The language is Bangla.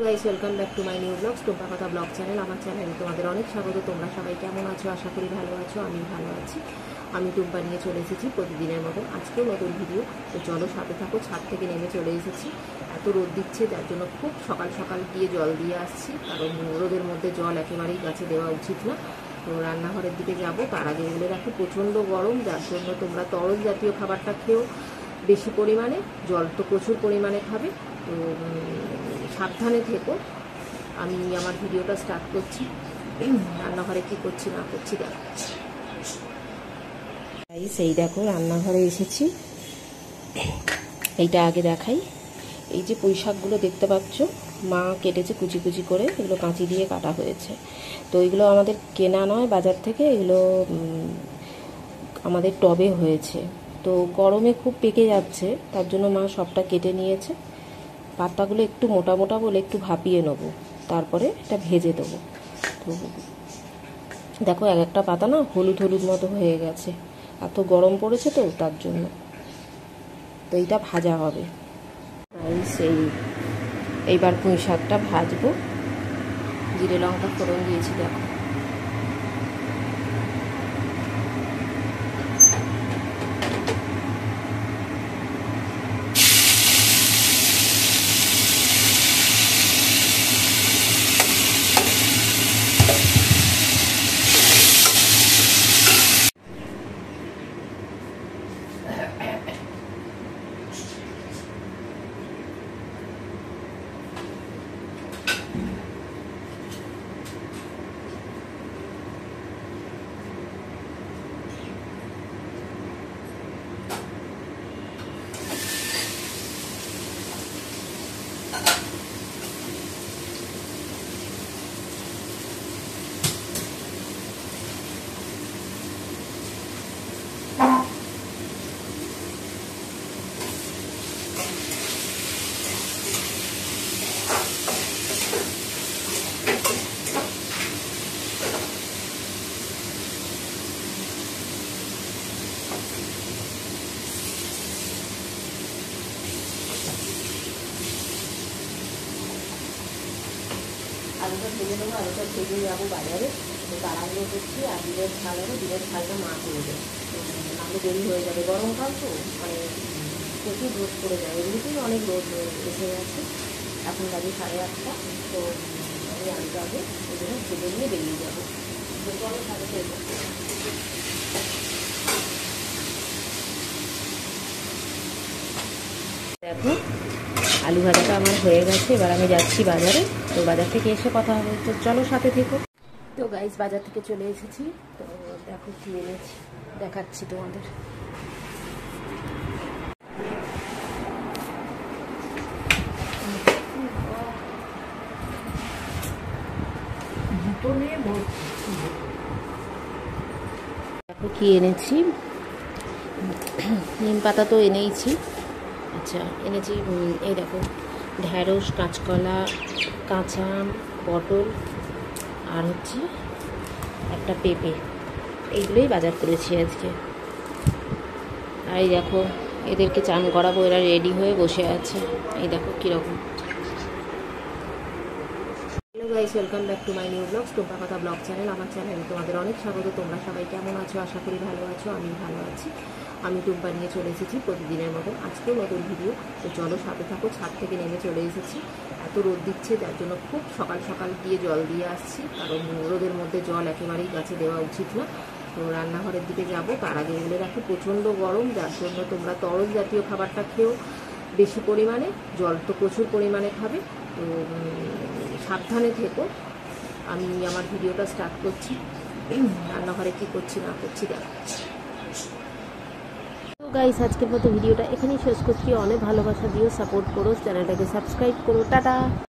Guys, welcome back to my new vlogs, Tumpa Kotha vlog channel. আমার চ্যানেলে তোমাদের অনেক স্বাগত। তোমরা সবাই কেমন আছো? আশা করি ভালো আছো। আমি ভালো আছি। আমি টুম্পা নিয়ে চলে এসেছি প্রতিদিনের মতন আজকেও নতুন ভিডিও। তো চলো সাথে থাকো। ছাদ থেকে নেমে চলে এসেছি। এত রোদ দিচ্ছে, যার জন্য খুব সকাল সকাল গিয়ে জল দিয়ে আসছি, কারণ রোদের মধ্যে জল একেবারেই গাছে দেওয়া উচিত না। তো রান্নাঘরের দিকে যাব, তার আগে বলে রাখি প্রচণ্ড গরম, যার জন্য তোমরা তরল জাতীয় খাবারটা খেয়েও বেশি পরিমাণে, জল তো প্রচুর পরিমাণে খাবে। তো সাবধানে থেকো। আমি আমার ভিডিওটা স্টার্ট করছি। রান্নাঘরে কি করছি না করছি দেখো। সেই দেখো রান্নাঘরে এসেছি। এইটা আগে দেখাই। এই যে পুঁই শাকগুলো দেখতে পাচ্ছ, মা কেটেছে কুচি কুচি করে, এগুলো কাঁচি দিয়ে কাটা হয়েছে। তো এগুলো আমাদের কেনা নয় বাজার থেকে, এগুলো আমাদের টবে হয়েছে। তো গরমে খুব পেকে যাচ্ছে, তার জন্য মা সবটা কেটে নিয়েছে। পাতাগুলো একটু মোটা মোটা বলে একটু ভাপিয়ে নেবো, তারপরে এটা ভেজে দেবো। তো দেখো এক একটা পাতা না হলুদ হলুদ মতো হয়ে গেছে, এত গরম পড়েছে তো তার জন্য। তো এইটা ভাজা হবে। এইবার পুঁই শাকটা ভাজবো। জিরে লঙ্কা ফোড়ন দিয়েছি দেখো। আলুটা ভেজে নেবো, আলুটা ভেজে যাবো বাজারে। তো তাড়াহুড়ো করছি, আর দিনের ঝাল হবে, দিনের ঝালটা মা করবে, নাহলে দেরি হয়ে যাবে। গরমকাল তো মানে প্রচুর রোদ পড়ে যায়, এমনিতেই অনেক রোদ এসে গেছে। এখন বাজে 8:30। তো আমি আলুটা আগে ওই জন্য ভেজে নিয়ে বেরিয়ে যাবো। তো চলো সাথে খেয়ে দেখো আলু ভাজাটা আমার হয়ে গেছে। এবার আমি যাচ্ছি বাজারে। তো বাজার থেকে এসে কথা হবে, তো চলো সাথে থেকো। তো গাইস, বাজার থেকে চলে এসেছি। তো দেখো কি এনেছি, দেখাচ্ছি তোমাদের। দেখো কি এনেছি। নিম পাতা তো এনেইছি। আচ্ছা, এনেছি এই দেখো ঢ্যাঁড়স, কাঁচকলা, কাঁচা আম, পটল, আর হচ্ছে একটা পেঁপে। এইগুলোই বাজার করেছি আজকে। আর এই দেখো এদেরকে চান করাবো, এরা রেডি হয়ে বসে আছে। এই দেখো কীরকম। Hello guys, welcome back to my new vlogs, Tumpa Kotha vlog channel. আমার চ্যানেলে তোমাদের অনেক স্বাগত। তোমরা সবাই কেমন আছো? আশা করি ভালো আছো। আমি ভালো আছি। আমি টুম্পা নিয়ে চলে এসেছি প্রতিদিনের মতন আজকেও নতুন ভিডিও। তো চলো সাথে থাকো। ছাদ থেকে নেমে চলে এসেছি। এত রোদ দিচ্ছে, যার জন্য খুব সকাল সকাল গিয়ে জল দিয়ে আসছি, কারণ রোদের মধ্যে জল একেবারেই গাছে দেওয়া উচিত না। তো রান্নাঘরের দিকে যাব, তার আগে বলে রাখি প্রচণ্ড গরম, যার জন্য তোমরা তরল জাতীয় খাবারটা খেয়েও বেশি পরিমাণে, জল তো প্রচুর পরিমাণে খাবে। তো সাবধানে থেকো। আমি আমার ভিডিওটা স্টার্ট করছি। রান্নাঘরে কি করছি না করছি দেখো। তো গাইস, আজকের মতো ভিডিওটা এখানেই শেষ করছি। অনেক ভালোবাসা দিও, সাপোর্ট করো, চ্যানেলটাকে সাবস্ক্রাইব করো। টাটা।